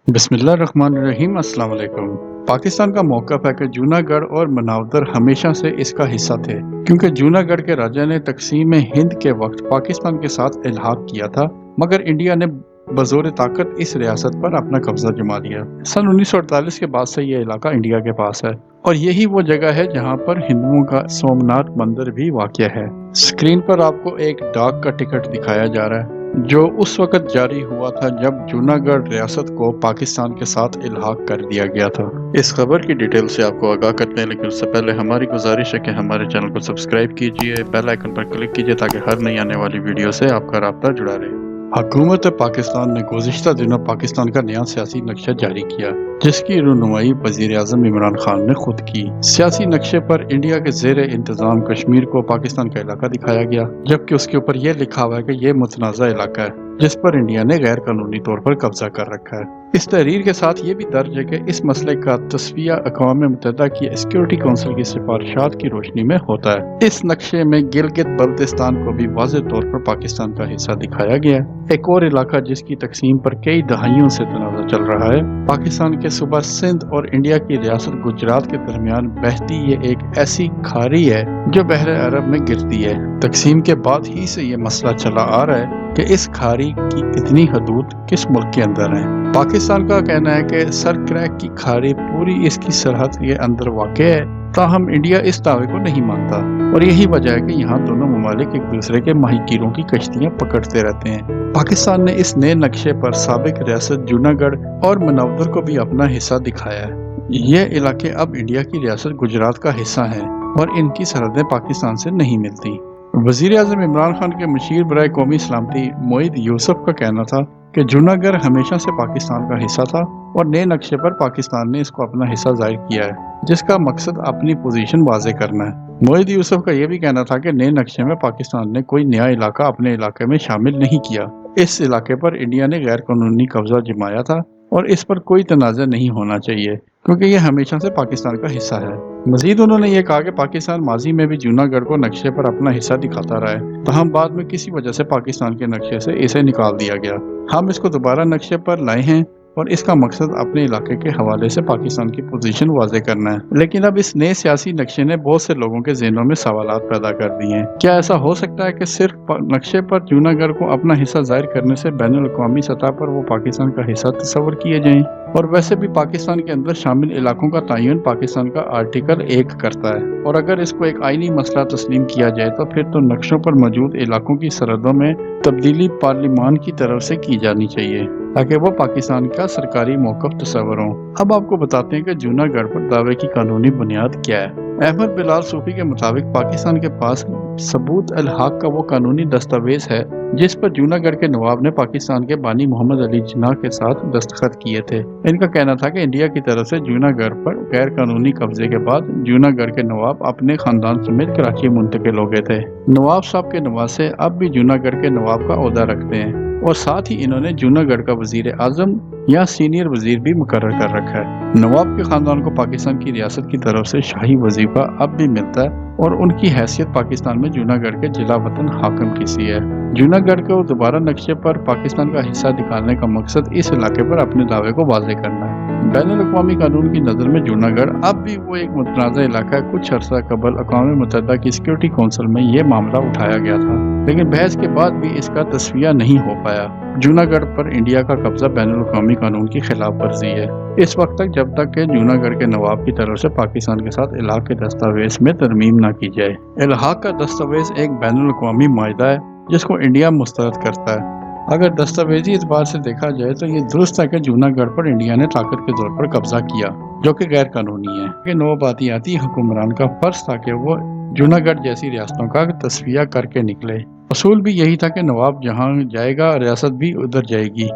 बिस्मिल्लाहिर्रहमानिर्रहीम। अस्सलाम वालेकुम। पाकिस्तान का मौक़िफ़ है कि जूनागढ़ और मनावदर हमेशा से इसका हिस्सा थे, क्योंकि जूनागढ़ के राजा ने तक़सीम हिंद के वक्त पाकिस्तान के साथ इल्हाक़ किया था, मगर इंडिया ने बज़ोर ताकत इस रियासत पर अपना कब्ज़ा जमा लिया। सन 1948 के बाद से ये इलाका इंडिया के पास है और यही वो जगह है जहाँ पर हिंदुओं का सोमनाथ मंदिर भी वाक़या है। स्क्रीन पर आपको एक डाक का टिकट दिखाया जा रहा है जो उस वक़्त जारी हुआ था जब जूनागढ़ रियासत को पाकिस्तान के साथ इल्हाक़ कर दिया गया था। इस खबर की डिटेल से आपको आगाह करते हैं, लेकिन उससे पहले हमारी गुजारिश है कि हमारे चैनल को सब्सक्राइब कीजिए, बेल आइकन पर क्लिक कीजिए ताकि हर नई आने वाली वीडियो से आपका राब्ता जुड़ा रहे। हुकूमत पाकिस्तान ने गुज़िश्ता दिनों पाकिस्तान का नया सियासी नक्शा जारी किया, जिसकी रहनुमाई वज़ीर-ए-आज़म इमरान खान ने खुद की। सियासी नक्शे पर इंडिया के ज़ेर इंतज़ाम कश्मीर को पाकिस्तान का इलाका दिखाया गया, जबकि उसके ऊपर यह लिखा हुआ है कि यह मुतनाज़ा इलाका है जिस पर इंडिया ने गैर कानूनी तौर पर कब्जा कर रखा है। इस तहरीर के साथ ये भी दर्ज है कि इस मसले का तस्विया अक़वाम मुत्तहिदा की सिक्योरिटी काउंसिल की सिफारिशात की रोशनी में होता है। इस नक्शे में गिलगित बल्तिस्तान को भी वाज़ेह तौर पर पाकिस्तान का हिस्सा दिखाया गया है। एक और इलाका जिसकी तकसीम पर कई दहाइयों से तनाज़ा चल रहा है, पाकिस्तान के सूबा सिंध और इंडिया की रियासत गुजरात के दरमियान बहती ये एक ऐसी खाड़ी है जो बहरे अरब में गिरती है। तकसीम के बाद ही से ये मसला चला आ रहा है कि इस खाड़ी की इतनी हदूद किस मुल्क के अंदर है। पाकिस्तान का कहना है कि सर क्रैक की खाड़ी पूरी इसकी सरहद के अंदर वाक़ है, ताहम इंडिया इस दावे को नहीं मानता और यही वजह है कि यहाँ दोनों ममालिक एक दूसरे के माहीगीरों की कश्तियाँ पकड़ते रहते हैं। पाकिस्तान ने इस नए नक्शे पर साबिक रियासत जूनागढ़ और मनावदर को भी अपना हिस्सा दिखाया है। ये इलाके अब इंडिया की रियासत गुजरात का हिस्सा हैं और इनकी सरहदें पाकिस्तान से नहीं मिलती। वज़ीर-ए-आज़म इमरान खान के मशीर बराए कौमी सलामती मोईद यूसुफ का कहना था कि जूनागढ़ हमेशा से पाकिस्तान का हिस्सा था और नए नक्शे पर पाकिस्तान ने इसको अपना हिस्सा जाहिर किया है, जिसका मकसद अपनी पोजीशन वाज़े करना है। मोईद यूसुफ का यह भी कहना था कि नए नक्शे में पाकिस्तान ने कोई नया इलाका अपने इलाके में शामिल नहीं किया। इस इलाके पर इंडिया ने गैर कानूनी कब्जा जमाया था और इस पर कोई तनाज़ा नहीं होना चाहिए क्योंकि यह हमेशा से पाकिस्तान का हिस्सा है। मजीद उन्होंने ये कहा कि पाकिस्तान माजी में भी जूनागढ़ को नक्शे पर अपना हिस्सा दिखाता रहा है, तहम बाद में किसी वजह से पाकिस्तान के नक्शे से इसे निकाल दिया गया। हम इसको दोबारा नक्शे पर लाए हैं और इसका मकसद अपने इलाके के हवाले से पाकिस्तान की पोजीशन वाज़े करना है। लेकिन अब इस नए सियासी नक्शे ने बहुत से लोगों के ज़हनों में सवालात पैदा कर दिए हैं। क्या ऐसा हो सकता है कि सिर्फ नक्शे पर जूनागढ़ को अपना हिस्सा जाहिर करने से बैनुल अक़वामी सतह पर वो पाकिस्तान का हिस्सा तस्वर किए जाएं? और वैसे भी पाकिस्तान के अंदर शामिल इलाकों का तयन पाकिस्तान का आर्टिकल 1 करता है और अगर इसको एक आईनी मसला तस्लीम किया जाए तो फिर तो नक्शों पर मौजूद इलाकों की सरहदों में तब्दीली पार्लिमान की तरफ से की जानी चाहिए ताकि वो पाकिस्तान का सरकारी मौक़िफ़ तस्वर हो। अब आपको बताते हैं कि जूनागढ़ पर दावे की कानूनी बुनियाद क्या है। अहमद बिलाल सूफी के मुताबिक पाकिस्तान के पास सबूत अल-हक का वो कानूनी दस्तावेज है जिस पर जूनागढ़ के नवाब ने पाकिस्तान के बानी मोहम्मद अली जिन्ना के साथ दस्तखत किए थे। इनका कहना था कि इंडिया की तरफ से जूनागढ़ पर गैर कानूनी कब्जे के बाद जूनागढ़ के नवाब अपने खानदान समेत कराची मुंतकिल हो गए थे। नवाब साहब के नवासे अब भी जूनागढ़ के नवाब का ओहदा रखते हैं और साथ ही इन्होंने जूनागढ़ का वज़ीर-ए-आज़म या सीनियर वजीर भी मुकर्रर कर रखा है। नवाब के खानदान को पाकिस्तान की रियासत की तरफ से शाही वजीफा अब भी मिलता है और उनकी हैसियत पाकिस्तान में जूनागढ़ के जिला वतन हाकिम की सी है। जूनागढ़ को दोबारा नक्शे पर पाकिस्तान का हिस्सा दिखाने का मकसद इस इलाके पर अपने दावे को वाज़े करना है। बैनुल अक़वामी कानून की नज़र में जूनागढ़ अब भी वो एक मुतनाज़ा इलाका है। कुछ अर्सा कबल अक़वाम मुत्तहिदा की सिक्योरिटी काउंसिल में ये मामला उठाया गया था, लेकिन बहस के बाद भी इसका तस्विया नहीं हो पाया। जूनागढ़ पर इंडिया का कब्जा बैनुल अक़वामी कानून की खिलाफ वर्जी है इस वक्त तक जब तक के जूनागढ़ के नवाब की तरफ से पाकिस्तान के साथ इलाक़ के दस्तावेज में तरमीम न की जाए। इलाक़ का दस्तावेज एक बैनुल अक़वामी माहिदा है जिसको इंडिया मुस्तरद करता है। अगर दस्तावेजी एतबार से देखा जाए तो ये दुरुस्त है कि जूनागढ़ पर इंडिया ने ताकत के तौर पर कब्जा किया, जो कि गैर कानूनी है। कि नौबातियाती हुक्मरान का फर्ज था कि वो जूनागढ़ जैसी रियासतों का तस्फिया करके निकले। असूल भी यही था कि नवाब जहाँ जाएगा रियासत भी उधर जाएगी।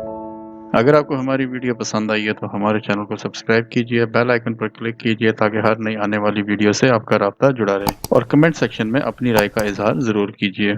अगर आपको हमारी वीडियो पसंद आई है तो हमारे चैनल को सब्सक्राइब कीजिए, बेल आइकन पर क्लिक कीजिए ताकि हर नई आने वाली वीडियो से आपका राब्ता जुड़ा रहे और कमेंट सेक्शन में अपनी राय का इजहार ज़रूर कीजिए।